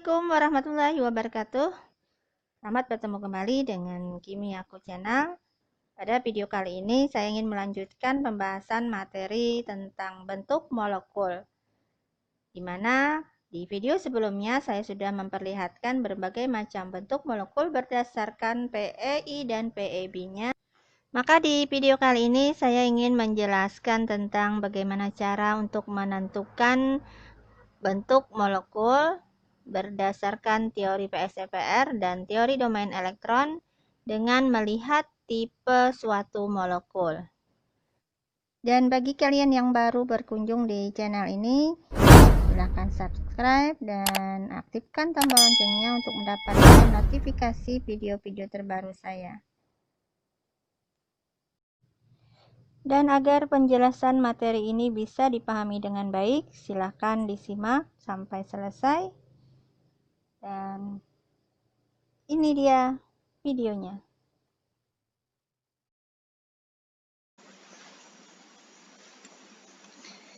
Assalamualaikum warahmatullahi wabarakatuh. Selamat bertemu kembali dengan Kimiaku Channel. Pada video kali ini saya ingin melanjutkan pembahasan materi tentang bentuk molekul, di mana di video sebelumnya saya sudah memperlihatkan berbagai macam bentuk molekul berdasarkan PEI dan PEB-nya. Maka di video kali ini saya ingin menjelaskan tentang bagaimana cara untuk menentukan bentuk molekul berdasarkan teori PSEPR dan teori domain elektron dengan melihat tipe suatu molekul. Dan bagi kalian yang baru berkunjung di channel ini, silahkan subscribe dan aktifkan tombol loncengnya untuk mendapatkan notifikasi video-video terbaru saya. Dan agar penjelasan materi ini bisa dipahami dengan baik, silahkan disimak sampai selesai. Dan ini dia videonya.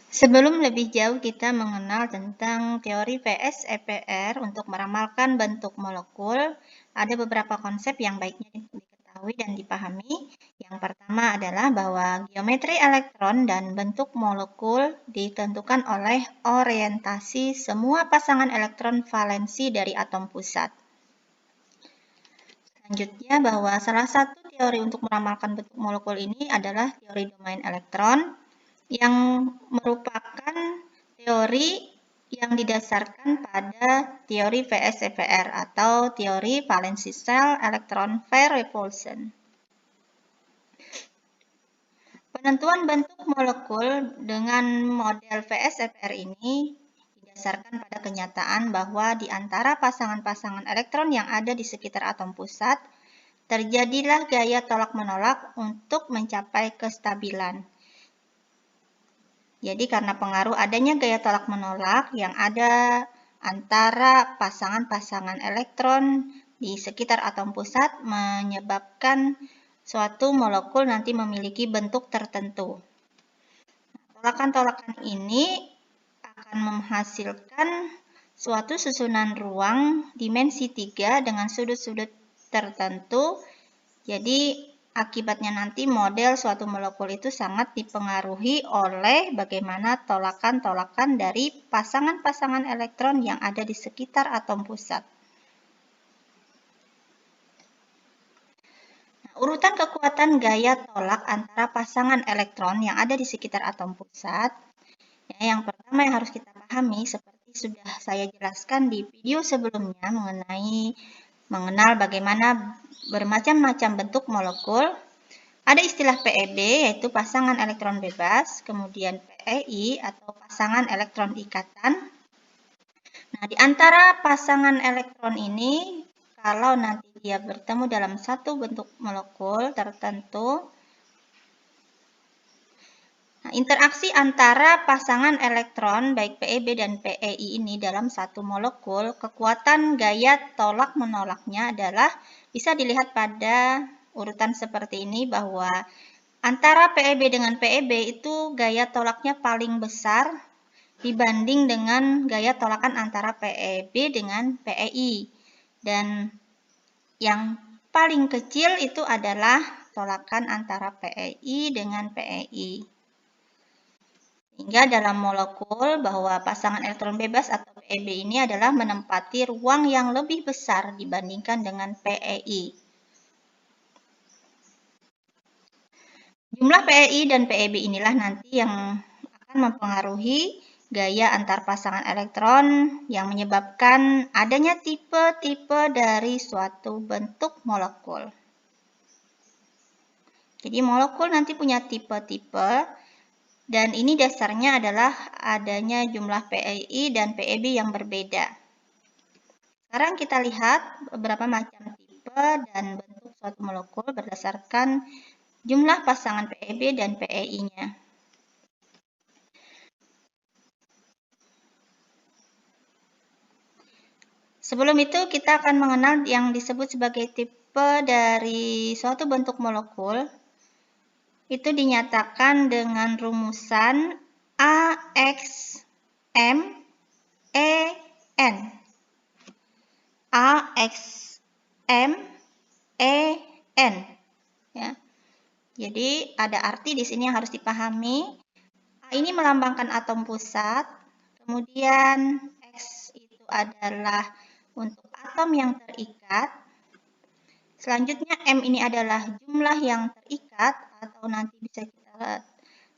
Sebelum lebih jauh kita mengenal tentang teori PSEPR untuk meramalkan bentuk molekul, ada beberapa konsep yang baiknya diketahui dan dipahami. Yang pertama adalah bahwa geometri elektron dan bentuk molekul ditentukan oleh orientasi semua pasangan elektron valensi dari atom pusat. Selanjutnya, bahwa salah satu teori untuk meramalkan bentuk molekul ini adalah teori domain elektron, yang merupakan teori yang didasarkan pada teori PSEPR atau teori valency shell electron pair repulsion. Penentuan bentuk molekul dengan model PSEPR ini didasarkan pada kenyataan bahwa di antara pasangan-pasangan elektron yang ada di sekitar atom pusat, terjadilah gaya tolak-menolak untuk mencapai kestabilan. Jadi karena pengaruh adanya gaya tolak-menolak yang ada antara pasangan-pasangan elektron di sekitar atom pusat menyebabkan suatu molekul nanti memiliki bentuk tertentu. Tolakan-tolakan ini akan menghasilkan suatu susunan ruang dimensi 3 dengan sudut-sudut tertentu. Jadi akibatnya nanti model suatu molekul itu sangat dipengaruhi oleh bagaimana tolakan-tolakan dari pasangan-pasangan elektron yang ada di sekitar atom pusat. Urutan kekuatan gaya tolak antara pasangan elektron yang ada di sekitar atom pusat. Yang pertama yang harus kita pahami, seperti sudah saya jelaskan di video sebelumnya mengenal bagaimana bermacam-macam bentuk molekul. Ada istilah PEB, yaitu pasangan elektron bebas, kemudian PEI atau pasangan elektron ikatan. Nah, di antara pasangan elektron ini, kalau nanti dia bertemu dalam satu bentuk molekul tertentu, interaksi antara pasangan elektron baik PEB dan PEI ini dalam satu molekul, kekuatan gaya tolak menolaknya adalah bisa dilihat pada urutan seperti ini, bahwa antara PEB dengan PEB itu gaya tolaknya paling besar dibanding dengan gaya tolakan antara PEB dengan PEI. Dan yang paling kecil itu adalah tolakan antara PEI dengan PEI. Sehingga dalam molekul bahwa pasangan elektron bebas atau PEB ini adalah menempati ruang yang lebih besar dibandingkan dengan PEI. Jumlah PEI dan PEB inilah nanti yang akan mempengaruhi gaya antar pasangan elektron yang menyebabkan adanya tipe-tipe dari suatu bentuk molekul. Jadi molekul nanti punya tipe-tipe, dan ini dasarnya adalah adanya jumlah PEI dan PEB yang berbeda. Sekarang kita lihat beberapa macam tipe dan bentuk suatu molekul berdasarkan jumlah pasangan PEB dan PEI-nya. Sebelum itu kita akan mengenal yang disebut sebagai tipe dari suatu bentuk molekul. Itu dinyatakan dengan rumusan AXMEN. A, X, M, E, N. Ya. Jadi ada arti di sini yang harus dipahami. A ini melambangkan atom pusat, kemudian X itu adalah untuk atom yang terikat. Selanjutnya M ini adalah jumlah yang terikat, atau nanti bisa kita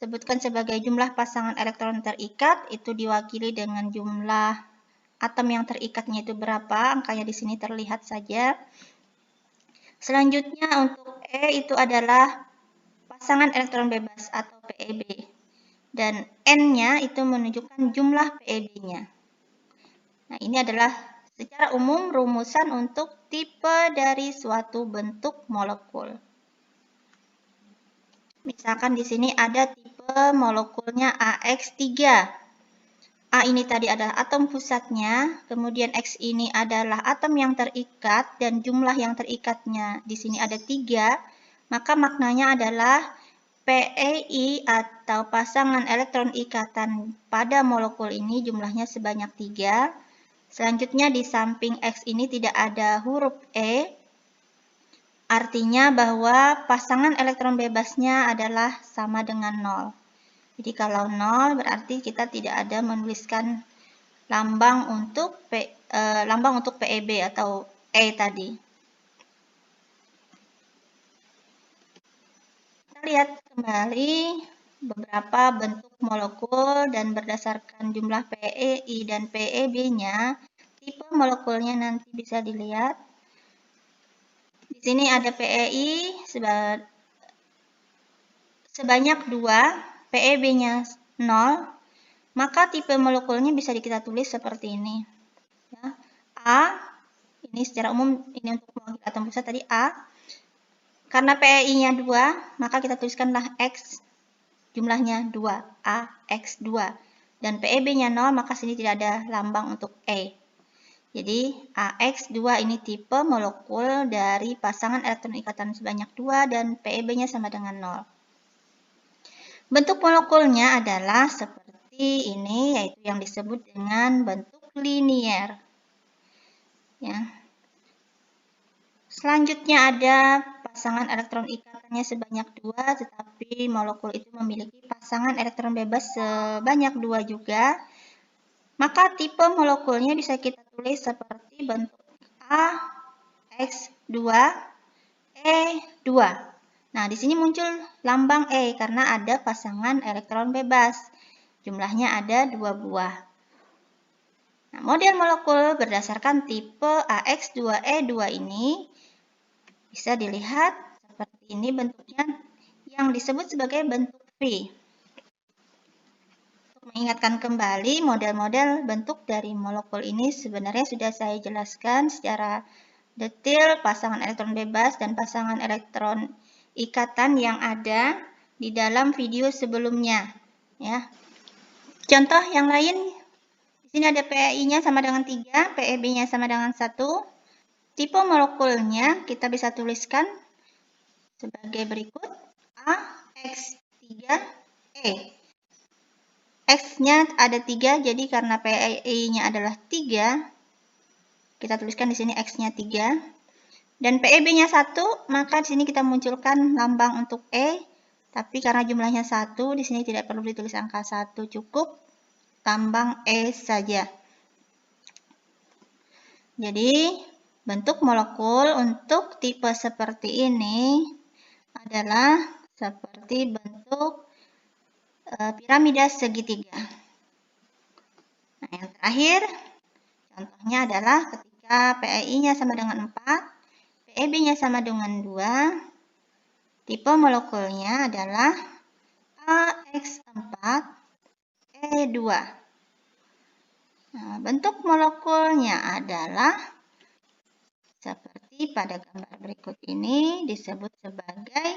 sebutkan sebagai jumlah pasangan elektron terikat, itu diwakili dengan jumlah atom yang terikatnya itu berapa, angkanya di sini terlihat saja. Selanjutnya untuk E itu adalah pasangan elektron bebas atau PeB. Dan N-nya itu menunjukkan jumlah PeB-nya. Nah, ini adalah secara umum rumusan untuk tipe dari suatu bentuk molekul. Misalkan di sini ada tipe molekulnya AX3. A ini tadi adalah atom pusatnya, kemudian X ini adalah atom yang terikat, dan jumlah yang terikatnya di sini ada 3, maka maknanya adalah PeI atau pasangan elektron ikatan pada molekul ini jumlahnya sebanyak 3. Selanjutnya di samping X ini tidak ada huruf E, artinya bahwa pasangan elektron bebasnya adalah sama dengan 0. Jadi kalau 0 berarti kita tidak ada menuliskan lambang untuk PeB atau E tadi. Kita lihat kembali beberapa bentuk molekul dan berdasarkan jumlah PeI dan PeB-nya, tipe molekulnya nanti bisa dilihat. Di sini ada PeI sebanyak 2, PeB-nya 0, maka tipe molekulnya bisa kita tulis seperti ini. Ya. A, ini secara umum, ini untuk molekul atom pusat tadi A. Karena PeI-nya 2, maka kita tuliskanlah X, jumlahnya 2, AX2. Dan PeB-nya 0, maka sini tidak ada lambang untuk E. Jadi AX2 ini tipe molekul dari pasangan elektron ikatan sebanyak 2 dan PeB-nya sama dengan 0. Bentuk molekulnya adalah seperti ini, yaitu yang disebut dengan bentuk linier. Ya. Selanjutnya ada pasangan elektron ikatannya sebanyak 2, tetapi molekul itu memiliki pasangan elektron bebas sebanyak 2 juga. Maka tipe molekulnya bisa kita tulis seperti bentuk AX2, E2. Nah, di sini muncul lambang E karena ada pasangan elektron bebas. Jumlahnya ada 2 buah. Nah, model molekul berdasarkan tipe AX2E2 ini bisa dilihat seperti ini bentuknya, yang disebut sebagai bentuk V. Untuk mengingatkan kembali model-model bentuk dari molekul ini sebenarnya sudah saya jelaskan secara detail pasangan elektron bebas dan pasangan elektron ikatan yang ada di dalam video sebelumnya. Ya. Contoh yang lain, di sini ada PeI-nya sama dengan 3, PeB-nya sama dengan 1. Tipe molekulnya kita bisa tuliskan sebagai berikut, AX3E. X-nya ada 3, jadi karena PeI-nya adalah 3, kita tuliskan di sini X-nya 3. Dan PeB-nya 1, maka di sini kita munculkan lambang untuk E, tapi karena jumlahnya 1, di sini tidak perlu ditulis angka 1, cukup lambang E saja. Jadi, bentuk molekul untuk tipe seperti ini adalah seperti bentuk piramida segitiga. Nah, yang terakhir, contohnya adalah ketika PeI-nya sama dengan 4, PeB-nya sama dengan 2, tipe molekulnya adalah AX4E2. Nah, bentuk molekulnya adalah seperti pada gambar berikut ini, disebut sebagai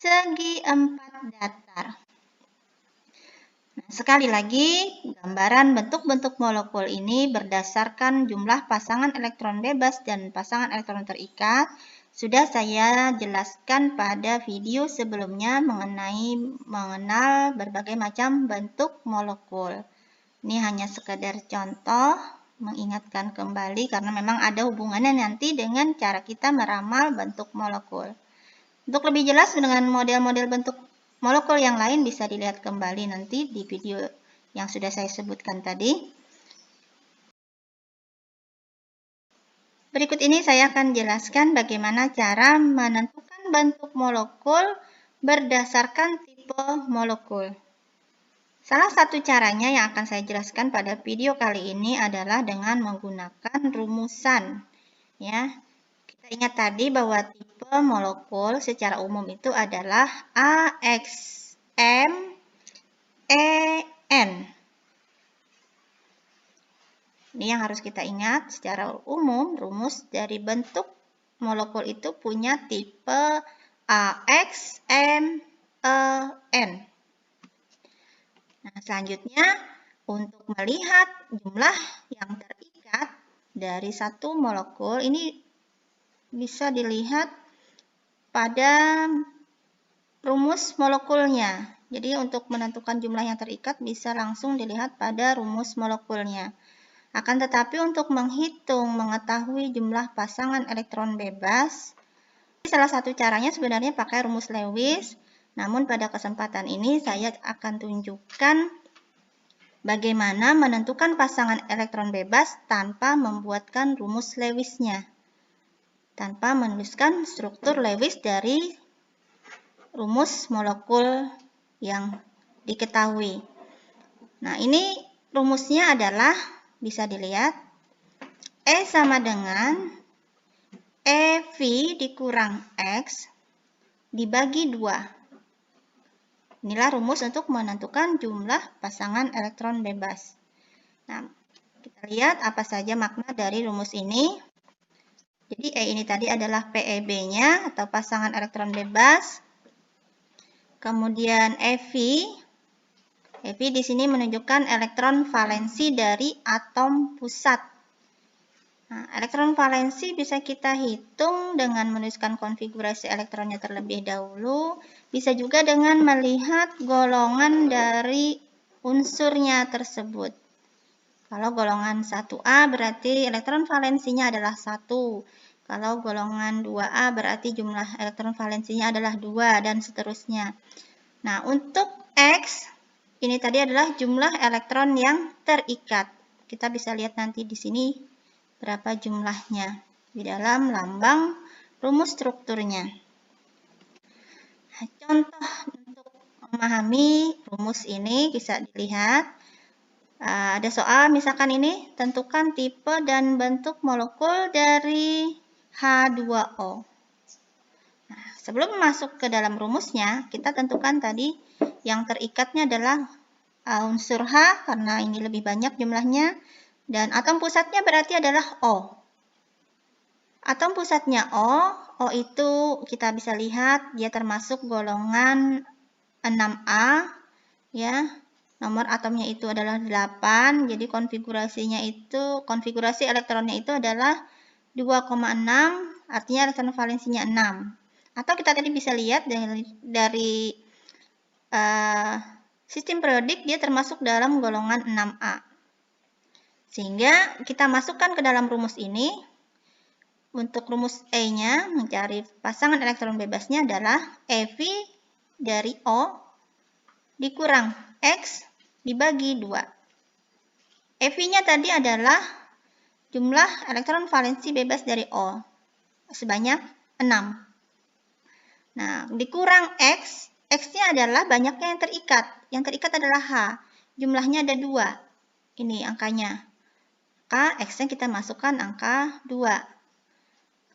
segi 4 datar. Nah, sekali lagi, gambaran bentuk-bentuk molekul ini berdasarkan jumlah pasangan elektron bebas dan pasangan elektron terikat sudah saya jelaskan pada video sebelumnya mengenal berbagai macam bentuk molekul. Ini hanya sekedar contoh mengingatkan kembali karena memang ada hubungannya nanti dengan cara kita meramal bentuk molekul. Untuk lebih jelas dengan model-model bentuk molekul yang lain bisa dilihat kembali nanti di video yang sudah saya sebutkan tadi. Berikut ini saya akan jelaskan bagaimana cara menentukan bentuk molekul berdasarkan tipe molekul. Salah satu caranya yang akan saya jelaskan pada video kali ini adalah dengan menggunakan rumusan. Ya, kita ingat tadi bahwa tipe molekul secara umum itu adalah AXMEN. Ini yang harus kita ingat, secara umum rumus dari bentuk molekul itu punya tipe AXMEN. Nah, selanjutnya untuk melihat jumlah yang terikat dari satu molekul ini bisa dilihat pada rumus molekulnya. Jadi untuk menentukan jumlah yang terikat bisa langsung dilihat pada rumus molekulnya. Akan tetapi untuk mengetahui jumlah pasangan elektron bebas, salah satu caranya sebenarnya pakai rumus Lewis. Namun pada kesempatan ini saya akan tunjukkan bagaimana menentukan pasangan elektron bebas tanpa membuatkan rumus Lewisnya. Tanpa menuliskan struktur Lewis dari rumus molekul yang diketahui. Nah, ini rumusnya adalah, bisa dilihat, E sama dengan EV dikurang X dibagi 2. Inilah rumus untuk menentukan jumlah pasangan elektron bebas. Nah, kita lihat apa saja makna dari rumus ini. Jadi E ini tadi adalah PEB-nya atau pasangan elektron bebas. Kemudian EV di sini menunjukkan elektron valensi dari atom pusat. Nah, elektron valensi bisa kita hitung dengan menuliskan konfigurasi elektronnya terlebih dahulu. Bisa juga dengan melihat golongan dari unsurnya tersebut. Kalau golongan 1A berarti elektron valensinya adalah 1. Kalau golongan 2A berarti jumlah elektron valensinya adalah 2 dan seterusnya. Nah, untuk X ini tadi adalah jumlah elektron yang terikat. Kita bisa lihat nanti di sini berapa jumlahnya di dalam lambang rumus strukturnya. Nah, contoh untuk memahami rumus ini bisa dilihat. Ada soal misalkan ini, tentukan tipe dan bentuk molekul dari H2O. Nah, sebelum masuk ke dalam rumusnya, kita tentukan tadi yang terikatnya adalah unsur H karena ini lebih banyak jumlahnya. Dan atom pusatnya berarti adalah O. Atom pusatnya O itu kita bisa lihat dia termasuk golongan 6A, ya. Nomor atomnya itu adalah 8, jadi konfigurasi elektronnya itu adalah 2,6, artinya elektron valensinya 6. Atau kita tadi bisa lihat dari sistem periodik dia termasuk dalam golongan 6A. Sehingga kita masukkan ke dalam rumus ini. Untuk rumus E-nya, mencari pasangan elektron bebasnya adalah EV dari O dikurang X dibagi 2. EV-nya tadi adalah jumlah elektron valensi bebas dari O, sebanyak 6. Nah, dikurang X, X-nya adalah banyaknya yang terikat. Yang terikat adalah H, jumlahnya ada 2. Ini angkanya. Maka X-nya kita masukkan angka 2.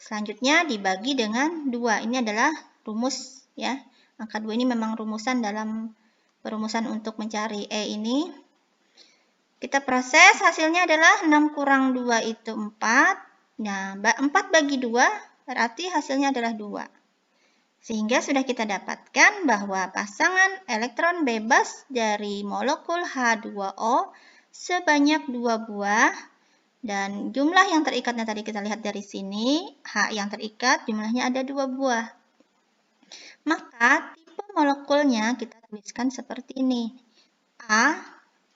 Selanjutnya dibagi dengan 2. Ini adalah rumus, ya. Angka 2 ini memang rumusan dalam perumusan untuk mencari E ini. Kita proses, hasilnya adalah 6 kurang 2 itu 4. Nah, 4 bagi 2 berarti hasilnya adalah 2. Sehingga sudah kita dapatkan bahwa pasangan elektron bebas dari molekul H2O sebanyak 2 buah. Dan jumlah yang terikatnya tadi kita lihat dari sini, H yang terikat jumlahnya ada 2 buah. Maka tipe molekulnya kita tuliskan seperti ini. A,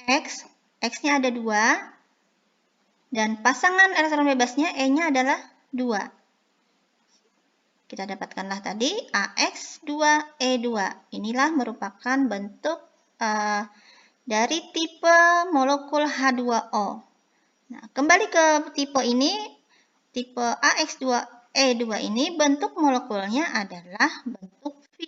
X, X-nya ada 2. Dan pasangan elektron bebasnya E-nya adalah 2. Kita dapatkanlah tadi AX2E2. Inilah merupakan bentuk dari tipe molekul H2O. Nah, kembali ke tipe ini, tipe AX2E2 ini bentuk molekulnya adalah bentuk V.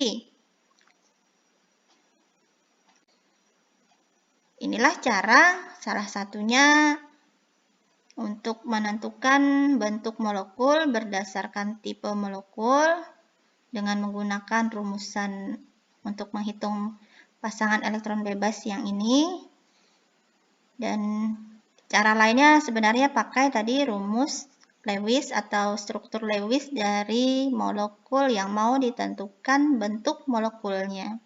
Inilah cara salah satunya untuk menentukan bentuk molekul berdasarkan tipe molekul dengan menggunakan rumusan untuk menghitung pasangan elektron bebas yang ini. Dan cara lainnya sebenarnya pakai tadi rumus Lewis atau struktur Lewis dari molekul yang mau ditentukan bentuk molekulnya.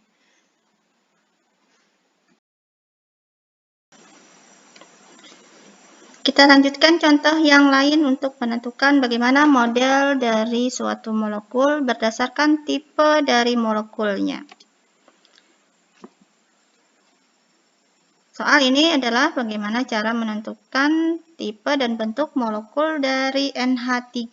Kita lanjutkan contoh yang lain untuk menentukan bagaimana model dari suatu molekul berdasarkan tipe dari molekulnya. Soal ini adalah bagaimana cara menentukan tipe dan bentuk molekul dari NH3.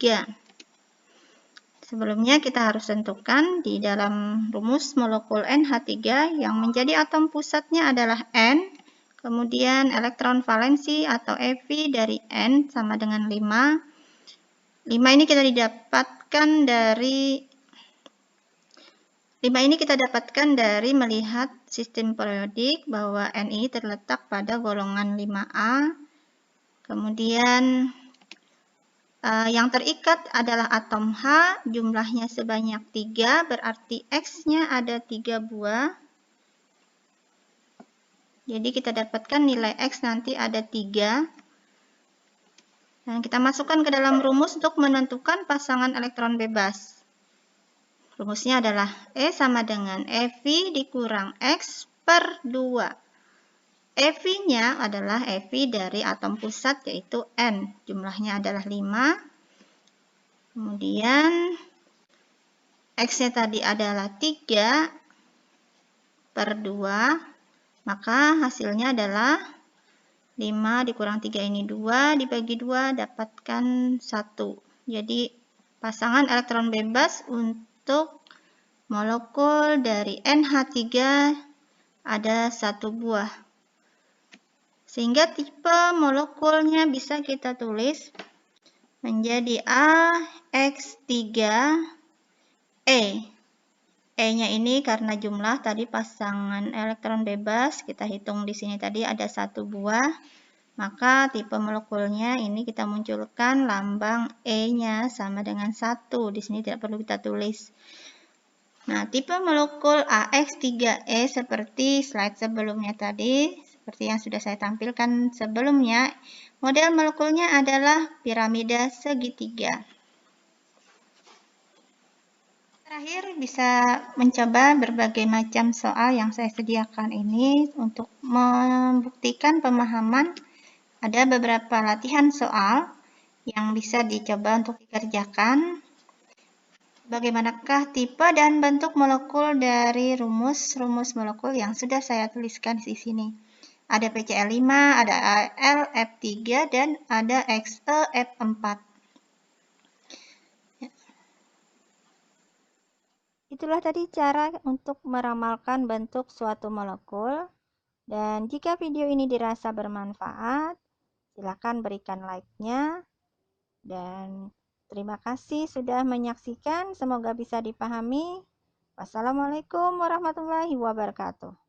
Sebelumnya kita harus tentukan di dalam rumus molekul NH3 yang menjadi atom pusatnya adalah N. Kemudian elektron valensi atau Ev dari N sama dengan 5. 5 ini kita dapatkan dari melihat sistem periodik bahwa N ini terletak pada golongan 5A. Kemudian yang terikat adalah atom H, jumlahnya sebanyak 3, berarti X-nya ada 3 buah. Jadi kita dapatkan nilai X nanti ada 3. Dan kita masukkan ke dalam rumus untuk menentukan pasangan elektron bebas. Rumusnya adalah E sama dengan EV dikurang X per 2. EV-nya adalah EV dari atom pusat yaitu N. Jumlahnya adalah 5. Kemudian X-nya tadi adalah 3 per 2. Maka hasilnya adalah 5 dikurang 3 ini 2, dibagi 2 dapatkan 1. Jadi pasangan elektron bebas untuk molekul dari NH3 ada 1 buah. Sehingga tipe molekulnya bisa kita tulis menjadi AX3E. E-nya ini karena jumlah tadi pasangan elektron bebas, kita hitung di sini tadi ada 1 buah, maka tipe molekulnya ini kita munculkan lambang E-nya sama dengan 1. Di sini tidak perlu kita tulis. Nah, tipe molekul AX3E seperti slide sebelumnya tadi, seperti yang sudah saya tampilkan sebelumnya, model molekulnya adalah piramida segitiga. Terakhir, bisa mencoba berbagai macam soal yang saya sediakan ini untuk membuktikan pemahaman. Ada beberapa latihan soal yang bisa dicoba untuk dikerjakan. Bagaimanakah tipe dan bentuk molekul dari rumus molekul yang sudah saya tuliskan di sini. Ada PCl5, ada AlF3, dan ada XeF4. Itulah tadi cara untuk meramalkan bentuk suatu molekul. Dan jika video ini dirasa bermanfaat, silakan berikan like-nya. Dan terima kasih sudah menyaksikan. Semoga bisa dipahami. Wassalamualaikum warahmatullahi wabarakatuh.